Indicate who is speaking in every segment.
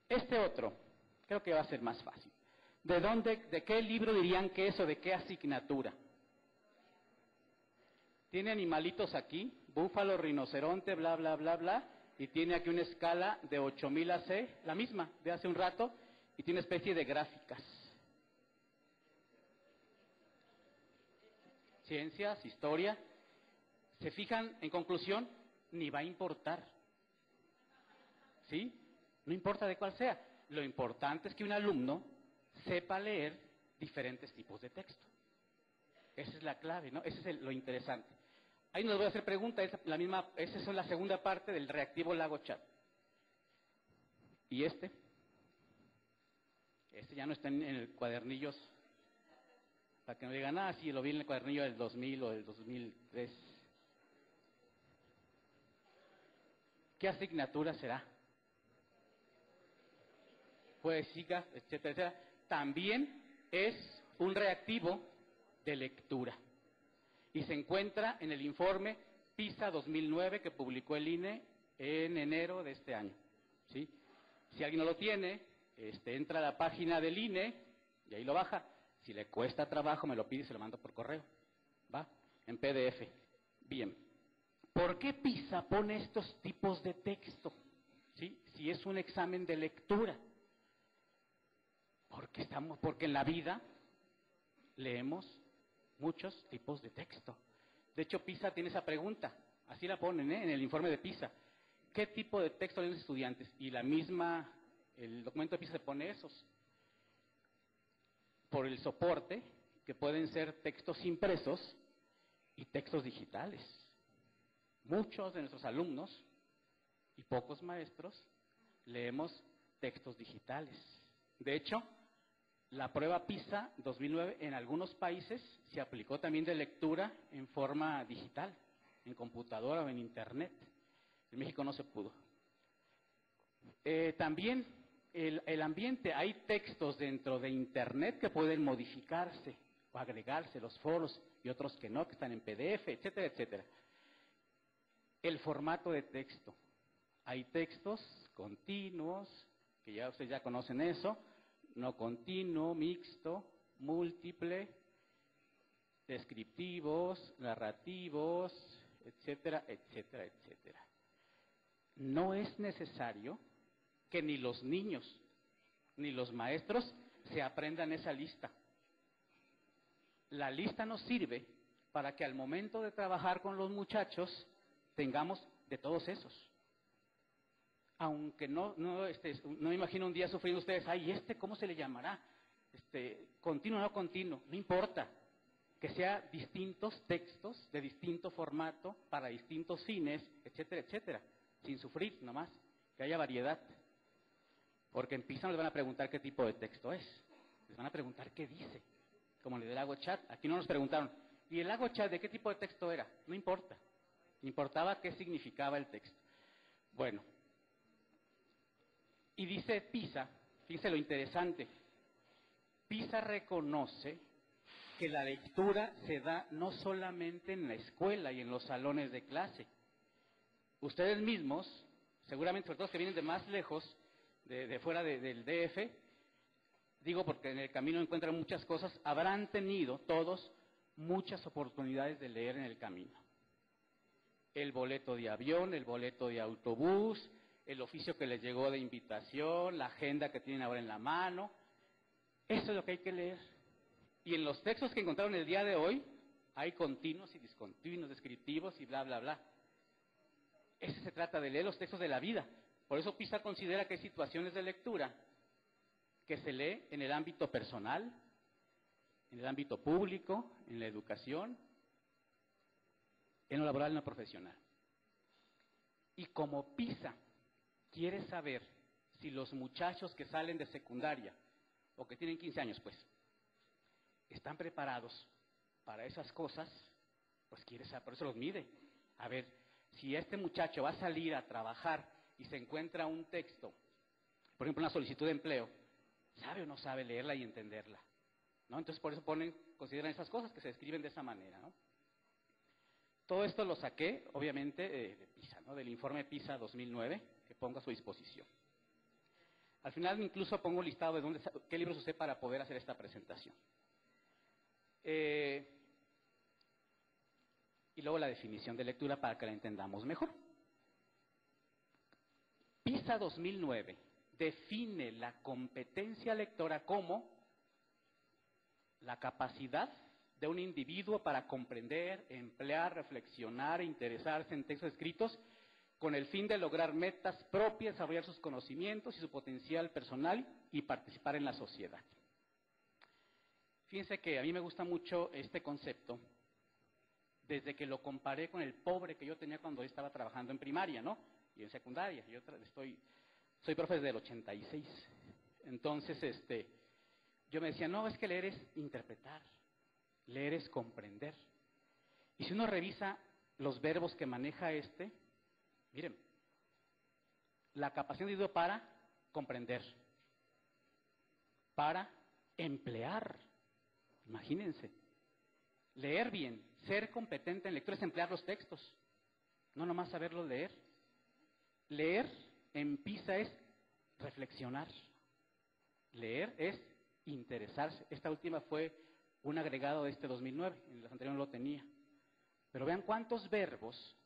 Speaker 1: Este otro, creo que va a ser más fácil. ¿De qué libro dirían que es o de qué asignatura? Tiene animalitos aquí, búfalo, rinoceronte, bla, bla, bla, bla, y tiene aquí una escala de 8000 AC, la misma de hace un rato, y tiene una especie de gráficas. Ciencias, historia. ¿Se fijan? En conclusión, ni va a importar. ¿Sí? No importa de cuál sea. Lo importante es que un alumno sepa leer diferentes tipos de texto. Esa es la clave, ¿no? Ese es lo interesante. Ahí no les voy a hacer preguntas, esa es la segunda parte del reactivo Lago Chat. ¿Y este? Este ya no está en el cuadernillos, para que no digan, ah, sí, lo vi en el cuadernillo del 2000 o del 2003. ¿Qué asignatura será? Poesía, etcétera, etcétera. También es un reactivo de lectura. Y se encuentra en el informe PISA 2009 que publicó el INE en enero de este año. ¿Sí? Si alguien no lo tiene, entra a la página del INE y ahí lo baja. Si le cuesta trabajo, me lo pide y se lo mando por correo. ¿Va? En PDF. Bien. ¿Por qué PISA pone estos tipos de texto? ¿Sí? Si es un examen de lectura. Porque en la vida leemos muchos tipos de texto. De hecho, PISA tiene esa pregunta. Así la ponen, en el informe de PISA. ¿Qué tipo de texto leen los estudiantes? Y el documento de PISA se pone esos. Por el soporte, que pueden ser textos impresos y textos digitales. Muchos de nuestros alumnos y pocos maestros leemos textos digitales. De hecho, la prueba PISA 2009 en algunos países se aplicó también de lectura en forma digital, en computadora o en internet. En México no se pudo. También el ambiente, hay textos dentro de internet que pueden modificarse o agregarse, los foros, y otros que no, que están en PDF, etcétera, etcétera. El formato de texto. Hay textos continuos, que ya ustedes ya conocen eso, no continuo, mixto, múltiple, descriptivos, narrativos, etcétera, etcétera, etcétera. No es necesario que ni los niños ni los maestros se aprendan esa lista. La lista nos sirve para que al momento de trabajar con los muchachos tengamos de todos esos. Aunque no me imagino un día sufriendo ustedes, ay, ¿cómo se le llamará? Continuo o no continuo, no importa. Que sea distintos textos, de distinto formato, para distintos fines, etcétera, etcétera. Sin sufrir nomás, que haya variedad. Porque en PISA no les van a preguntar qué tipo de texto es. Les van a preguntar qué dice. Como en el Lago Chat. Aquí no nos preguntaron, ¿y el Lago Chat de qué tipo de texto era? No importa. Importaba qué significaba el texto. Bueno. Y dice PISA, fíjense lo interesante, PISA reconoce que la lectura se da no solamente en la escuela y en los salones de clase. Ustedes mismos, seguramente, sobre todo los que vienen de más lejos, de fuera del DF, digo porque en el camino encuentran muchas cosas, habrán tenido todos muchas oportunidades de leer en el camino. El boleto de avión, el boleto de autobús, el oficio que les llegó de invitación, la agenda que tienen ahora en la mano. Eso es lo que hay que leer. Y en los textos que encontraron el día de hoy, hay continuos y discontinuos, descriptivos y bla, bla, bla. Ese se trata de leer los textos de la vida. Por eso PISA considera que hay situaciones de lectura que se lee en el ámbito personal, en el ámbito público, en la educación, en lo laboral y en lo profesional. Y como PISA quiere saber si los muchachos que salen de secundaria o que tienen 15 años, pues, están preparados para esas cosas, pues quiere saber, por eso los mide. A ver, si este muchacho va a salir a trabajar y se encuentra un texto, por ejemplo, una solicitud de empleo, ¿sabe o no sabe leerla y entenderla? ¿No? Entonces, por eso consideran esas cosas que se describen de esa manera, ¿no? Todo esto lo saqué, obviamente, de PISA, ¿no? Del informe PISA 2009, que pongo a su disposición. Al final incluso pongo un listado de qué libros usé para poder hacer esta presentación. Y luego la definición de lectura para que la entendamos mejor. PISA 2009 define la competencia lectora como la capacidad de un individuo para comprender, emplear, reflexionar e interesarse en textos escritos con el fin de lograr metas propias, desarrollar sus conocimientos y su potencial personal y participar en la sociedad. Fíjense que a mí me gusta mucho este concepto desde que lo comparé con el pobre que yo tenía cuando estaba trabajando en primaria, ¿no? Y en secundaria. Soy profe desde el 86. Entonces, yo me decía, no, es que leer es interpretar, leer es comprender. Y si uno revisa los verbos que maneja miren, la capacidad individual para comprender, para emplear, imagínense, leer bien, ser competente en lectura es emplear los textos, no nomás saberlos leer. Leer en PISA es reflexionar, leer es interesarse. Esta última fue un agregado de 2009, en los anteriores no lo tenía. Pero vean cuántos verbos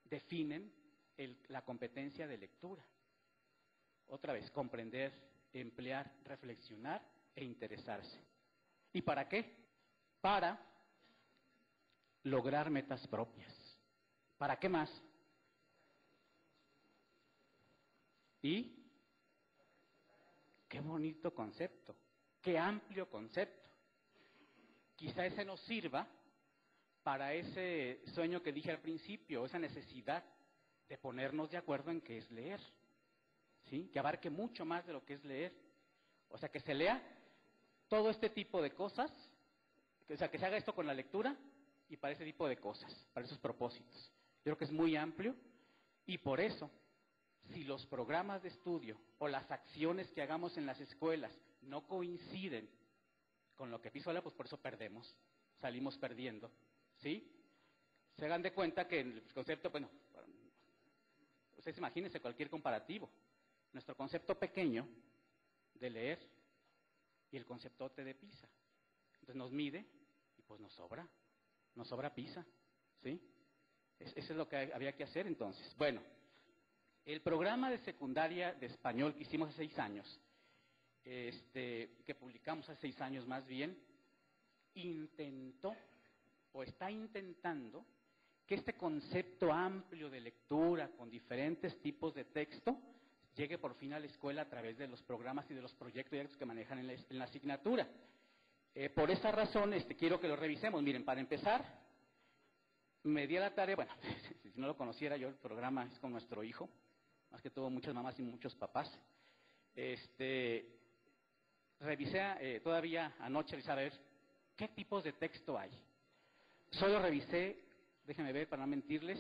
Speaker 1: definen la competencia de lectura. Otra vez, comprender, emplear, reflexionar e interesarse. ¿Y para qué? Para lograr metas propias. ¿Para qué más? Y qué bonito concepto, qué amplio concepto. Quizá ese nos sirva para ese sueño que dije al principio, esa necesidad de ponernos de acuerdo en qué es leer, ¿sí? Que abarque mucho más de lo que es leer. O sea, que se lea todo este tipo de cosas, o sea, que se haga esto con la lectura y para ese tipo de cosas, para esos propósitos. Yo creo que es muy amplio y por eso, si los programas de estudio o las acciones que hagamos en las escuelas no coinciden con lo que PISA habla, pues por eso perdemos, salimos perdiendo, ¿sí? Se hagan de cuenta que el concepto, bueno, ustedes imagínense cualquier comparativo. Nuestro concepto pequeño de leer y el conceptote de PISA. Entonces nos mide y pues nos sobra PISA, ¿sí? Eso es lo que había que hacer entonces. Bueno, el programa de secundaria de español que hicimos hace 6 años, que publicamos hace 6 años más bien, intentó o está intentando que este concepto amplio de lectura con diferentes tipos de texto llegue por fin a la escuela a través de los programas y de los proyectos que manejan en la asignatura. Por esa razón quiero que lo revisemos. Miren, para empezar, me di a la tarea, bueno, si no lo conociera yo, el programa es con nuestro hijo, más que todo muchas mamás y muchos papás. Revisé todavía anoche para ver qué tipos de texto hay. Solo revisé, déjenme ver para no mentirles,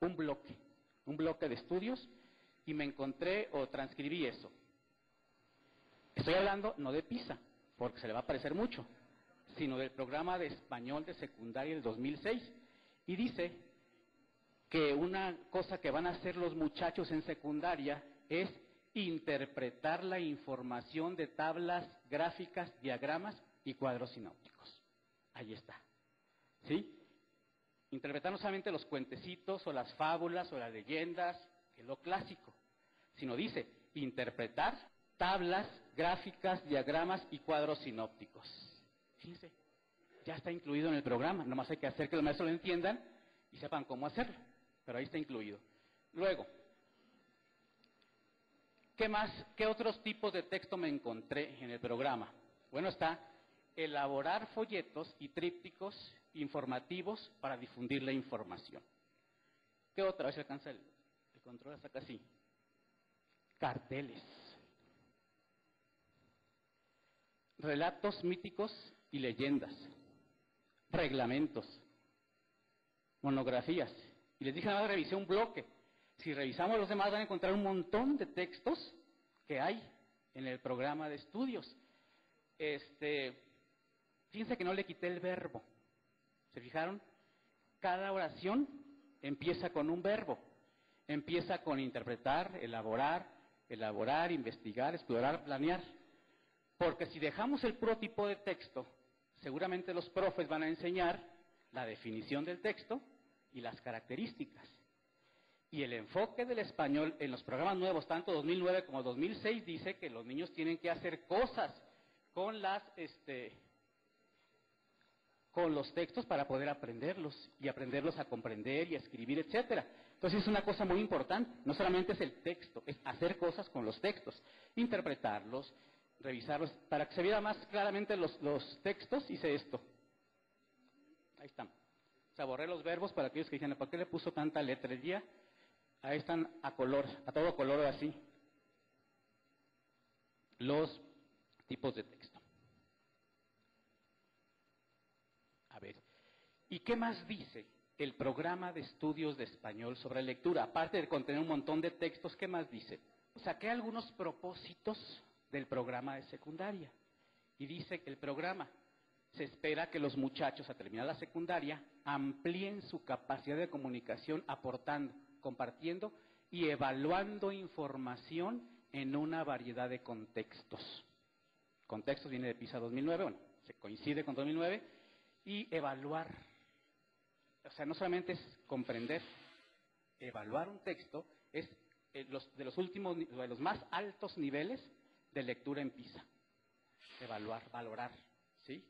Speaker 1: un bloque de estudios y me encontré o transcribí eso. Estoy hablando no de PISA, porque se le va a parecer mucho, sino del programa de español de secundaria del 2006. Y dice que una cosa que van a hacer los muchachos en secundaria es interpretar la información de tablas, gráficas, diagramas y cuadros sinópticos. Ahí está. ¿Sí? Interpretar no solamente los cuentecitos o las fábulas o las leyendas, que es lo clásico, sino dice interpretar tablas, gráficas, diagramas y cuadros sinópticos. Fíjense, ya está incluido en el programa, nomás hay que hacer que los maestros lo entiendan y sepan cómo hacerlo, pero ahí está incluido. Luego, ¿qué más? ¿Qué otros tipos de texto me encontré en el programa? Bueno, está elaborar folletos y trípticos informativos para difundir la información. ¿Qué otra? A ver si alcanza el control hasta acá, sí. Carteles. Relatos míticos y leyendas. Reglamentos. Monografías. Y les dije, nada más revisé un bloque. Si revisamos los demás van a encontrar un montón de textos que hay en el programa de estudios. Fíjense que no le quité el verbo. ¿Se fijaron? Cada oración empieza con un verbo. Empieza con interpretar, elaborar, elaborar, investigar, explorar, planear. Porque si dejamos el puro tipo de texto, seguramente los profes van a enseñar la definición del texto y las características. Y el enfoque del español en los programas nuevos, tanto 2009 como 2006, dice que los niños tienen que hacer cosas con con los textos para poder aprenderlos y aprenderlos a comprender y a escribir, etcétera. Entonces es una cosa muy importante, no solamente es el texto, es hacer cosas con los textos, interpretarlos, revisarlos. Para que se viera más claramente los textos, hice esto. Ahí están. O sea, borré los verbos para aquellos que dicen, ¿por qué le puso tanta letrería? Ahí están a color, a todo color así, los tipos de texto. A ver, ¿y qué más dice el programa de estudios de español sobre lectura? Aparte de contener un montón de textos, ¿qué más dice? Saqué algunos propósitos del programa de secundaria. Y dice que el programa se espera que los muchachos, a terminar la secundaria, amplíen su capacidad de comunicación aportando, compartiendo y evaluando información en una variedad de contextos. Contextos viene de PISA 2009, bueno, se coincide con 2009, y evaluar. O sea, no solamente es comprender, evaluar un texto es de los más altos niveles de lectura en PISA. Evaluar, valorar, ¿sí?